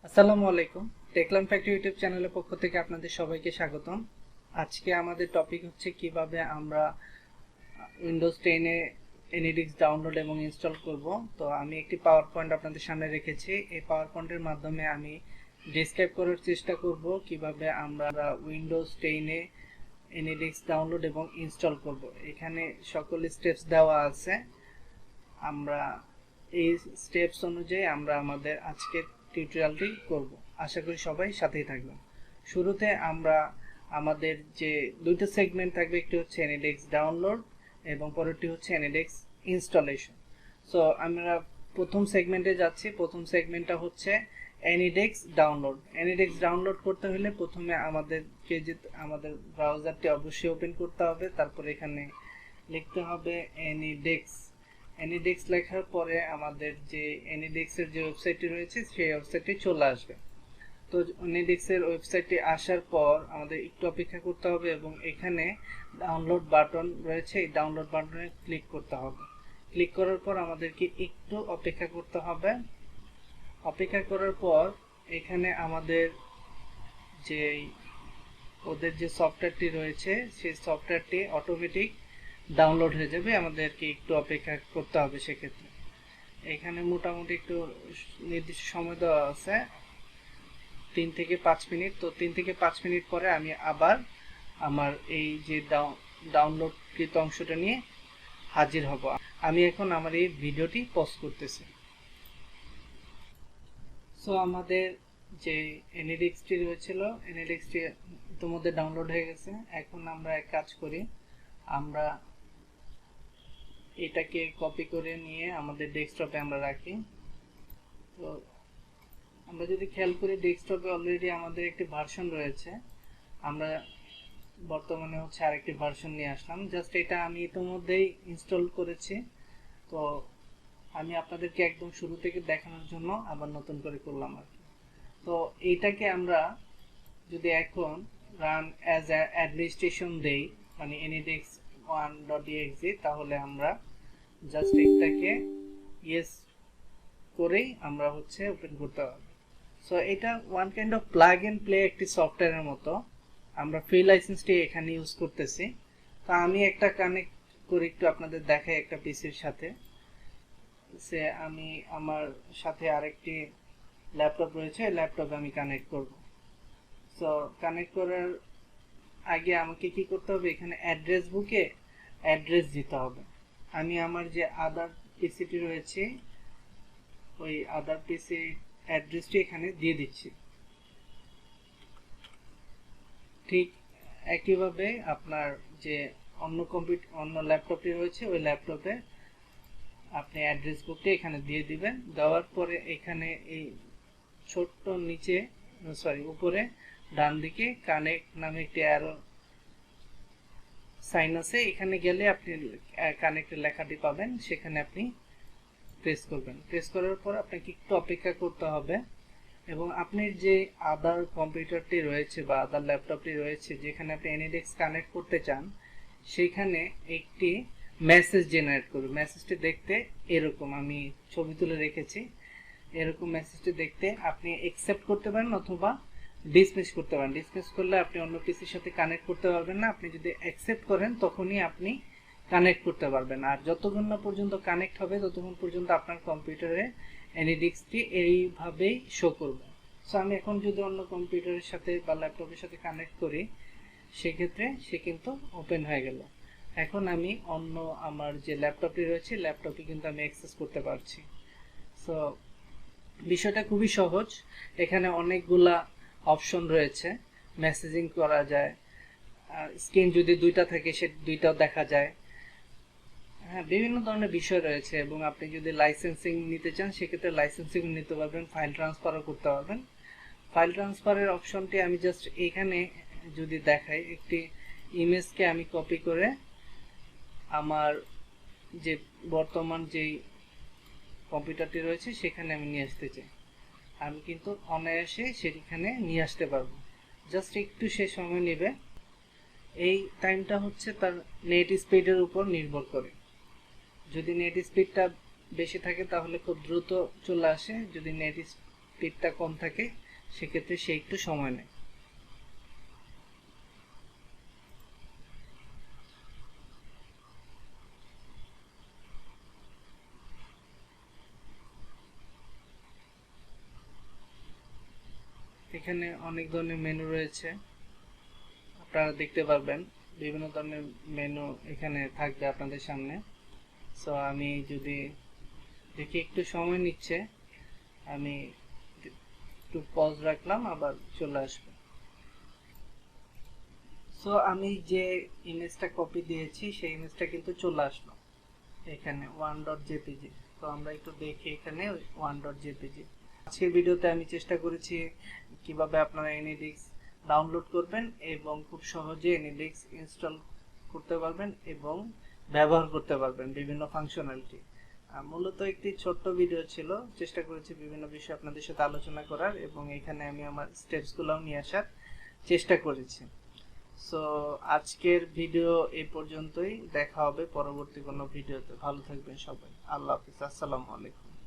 আসসালামু আলাইকুম। টেকলাম factory YouTube চ্যানেলের পক্ষ থেকে আপনাদের সবাইকে স্বাগতম। আজকে আমাদের টপিক হচ্ছে কিভাবে আমরা উইন্ডোজ 10 এ এনিডিক্স ডাউনলোড এবং ইনস্টল করব। তো আমি একটি পাওয়ার পয়েন্ট আপনাদের সামনে রেখেছি। এই পাওয়ার পয়েন্টের মাধ্যমে আমি ডিসক্রাইব করার চেষ্টা করব কিভাবে আমরা উইন্ডোজ 10 এ এনিডিক্স ডাউনলোড এবং ইনস্টল করব। এখানে সকল স্টেপস দেওয়া আছে। আমরা এই স্টেপস অনুযায়ী আমরা আমাদের আজকের টিউটোরিয়ালটি করব। আশা করি সবাই সাথেই থাকবেন। শুরুতে আমরা আমাদের যে দুইটা সেগমেন্ট থাকবে, একটি হচ্ছে AnyDesk ডাউনলোড এবং পরেরটি হচ্ছে AnyDesk ইনস্টলেশন। সো আমরা প্রথম সেগমেন্টে যাচ্ছি। প্রথম সেগমেন্টটা হচ্ছে AnyDesk ডাউনলোড। AnyDesk ডাউনলোড করতে হলে প্রথমে আমাদেরকে যে আমাদের ব্রাউজারটি অবশ্যই ওপেন করতে হবে। তারপর এখানে লিখতে হবে AnyDesk লেখার পরে আমাদের যে AnyDesk এর যে ওয়েবসাইটটি রয়েছে সেই ওয়েবসাইটটি চলে আসবে। তো AnyDesk এর ওয়েবসাইটটি আসার পর আমাদের একটু অপেক্ষা করতে হবে এবং এখানে ডাউনলোড বাটন রয়েছে, এই ডাউনলোড বাটনে ক্লিক করতে হবে। ক্লিক করার পর আমাদেরকে একটু অপেক্ষা করতে হবে। অপেক্ষা করার পর এখানে আমাদের যে ওদের যে সফটওয়্যারটি রয়েছে সেই সফটওয়্যারটি অটোমেটিক ডাউনলোড হয়ে যাবে। আমাদেরকে একটু অপেক্ষা করতে হবে। সেক্ষেত্রে এখানে মোটামুটি একটু নির্দিষ্ট সময় দেওয়া আছে, 3 থেকে 5 মিনিট। তো 3 থেকে 5 মিনিট পরে আমি আবার আমার এই যে ডাউনলোডকৃত অংশটা নিয়ে হাজির হব। আমি এখন আমার এই ভিডিওটি পজ করতেছি। সো আমাদের যে এনিডেক্সটি রয়েছিল, এনিডেক্সটি ইতিমধ্যে ডাউনলোড হয়ে গেছে। এখন আমরা এক কাজ করি, আমরা এটাকে কপি করে নিয়ে আমাদের ডেস্কটপে আমরা রাখি। তো আমরা যদি খেয়াল করি ডেস্কটপে অলরেডি আমাদের একটি ভার্সন রয়েছে। আমরা বর্তমানে হচ্ছে আরেকটি ভার্সন নিয়ে আসলাম। জাস্ট এটা আমি ইতিমধ্যেই ইনস্টল করেছি। তো আমি আপনাদেরকে একদম শুরু থেকে দেখানোর জন্য আবার নতুন করে করলাম আর কি। তো এইটাকে আমরা যদি এখন রান অ্যাজ অ্যাডমিনিস্ট্রেশন দেই, মানে anydesk1.exe, তাহলে আমরা জাস্ট এটাকে ইয়েস করেই আমরা হচ্ছে ওপেন করতে পারবো। সো এটা one kind of plug and play একটি সফটওয়্যারের মতো। আমরা ফ্রি লাইসেন্সটি এখানে ইউজ করতেছি। তো আমি একটা কানেক্ট করে একটু আপনাদের দেখাই একটা পিসির সাথে। সে আমি আমার সাথে আরেকটি ল্যাপটপ রয়েছে, ল্যাপটপে আমি কানেক্ট করব। সো কানেক্ট করার আগে আমাকে কি করতে হবে, এখানে অ্যাড্রেস বুকে অ্যাড্রেস দিতে হবে। আমি আমার যে আদার পিসিটি রয়েছে ওই আদার পিসি অ্যাড্রেসটি এখানে দিয়ে দিচ্ছি। ঠিক একইভাবে আপনার যে অন্য ল্যাপটপটি রয়েছে ওই ল্যাপটপে আপনি অ্যাড্রেস বুকটি এখানে দিয়ে দিবেন। দেওয়ার পরে এখানে এই ছোট্ট নিচে উপরে ডান দিকে কানেক্ট নামে একটি অ্যারো সাইন আছে। এখানে গেলে আপনি কানেক্টের লেখাটি পাবেন, সেখানে আপনি প্রেস করবেন। প্রেস করার পর আপনাকে একটু অপেক্ষা করতে হবে এবং আপনার যে আদার কম্পিউটারটি রয়েছে বা আদার ল্যাপটপটি রয়েছে যেখানে আপনি AnyDesk কানেক্ট করতে চান সেখানে একটি মেসেজ জেনারেট করবে। মেসেজটি দেখতে এরকম, আমি ছবি তুলে রেখেছি। এরকম মেসেজটি দেখতে আপনি অ্যাকসেপ্ট করতে পারেন অথবা ডিসমিস করতে পারেন। ডিসমিস করলে আপনি অন্য পিসির সাথে কানেক্ট করতে পারবেন না। আপনি যদি অ্যাকসেপ্ট করেন তখনই আপনি কানেক্ট করতে পারবেন। আর যতক্ষণ না পর্যন্ত কানেক্ট হবে ততক্ষণ পর্যন্ত আপনার কম্পিউটারে AnyDeskটি এইভাবেই শো করবে। সো আমি এখন যদি অন্য কম্পিউটারের সাথে বা ল্যাপটপের সাথে কানেক্ট করি সেক্ষেত্রে সে কিন্তু ওপেন হয়ে গেল। এখন আমি অন্য আমার যে ল্যাপটপটি রয়েছে ল্যাপটপে কিন্তু আমি অ্যাক্সেস করতে পারছি। সো বিষয়টা খুবই সহজ। এখানে অনেকগুলা অপশন রয়েছে, মেসেজিং করা যায়, স্ক্রিন যদি দুইটা থাকে সে দুইটাও দেখা যায়। হ্যাঁ, বিভিন্ন ধরনের বিষয় রয়েছে এবং আপনি যদি লাইসেন্সিং নিতে চান সেক্ষেত্রে লাইসেন্সিং নিতে পারবেন, ফাইল ট্রান্সফারও করতে পারবেন। ফাইল ট্রান্সফারের অপশনটি আমি জাস্ট এখানে যদি দেখাই, একটি ইমেজকে আমি কপি করে আমার যে বর্তমান যেই কম্পিউটারটি রয়েছে সেখানে আমি নিয়ে আসতে চাই, আমি কিন্তু অনায়াসে সেখানে নিয়ে আসতে পারবো। জাস্ট একটু সে সময় নেবে। এই টাইমটা হচ্ছে তার নেট স্পিডের উপর নির্ভর করে। যদি নেট স্পিডটা বেশি থাকে তাহলে খুব দ্রুত চলে আসে, যদি নেট স্পিডটা কম থাকে সেক্ষেত্রে সে একটু সময় নেয়। এখানে অনেক ধরনের মেনু রয়েছে, আপনারা দেখতে পারবেন বিভিন্ন ধরনের মেনু এখানে থাকবে আপনাদের সামনে। সো আমি যদি দেখি একটু সময় নিচ্ছে, আমি একটু পজ রাখলাম, আবার চলে আসবে। সো আমি যে ইমেজটা কপি দিয়েছি সেই ইমেজটা কিন্তু চলে আসলো এখানে 1.jpg। তো আমরা একটু দেখি এখানে 1.jpg। আজকের ভিডিওতে আমি চেষ্টা করেছি কিভাবে আপনারা AnyDesk ডাউনলোড করবেন এবং খুব সহজে AnyDesk ইনস্টল করতে পারবেন এবং ব্যবহার করতে পারবেন বিভিন্ন ফাংশনালিটি। মূলত একটি ছোট্ট ভিডিও ছিল, চেষ্টা করেছি বিভিন্ন বিষয় আপনাদের সাথে আলোচনা করার এবং এখানে আমি আমার স্টেপসগুলোও নিয়ে আসার চেষ্টা করেছি। সো আজকের ভিডিও এই পর্যন্তই, দেখা হবে পরবর্তী কোনো ভিডিওতে। ভালো থাকবেন সবাই, আল্লাহ হাফিজ, আসসালামু আলাইকুম।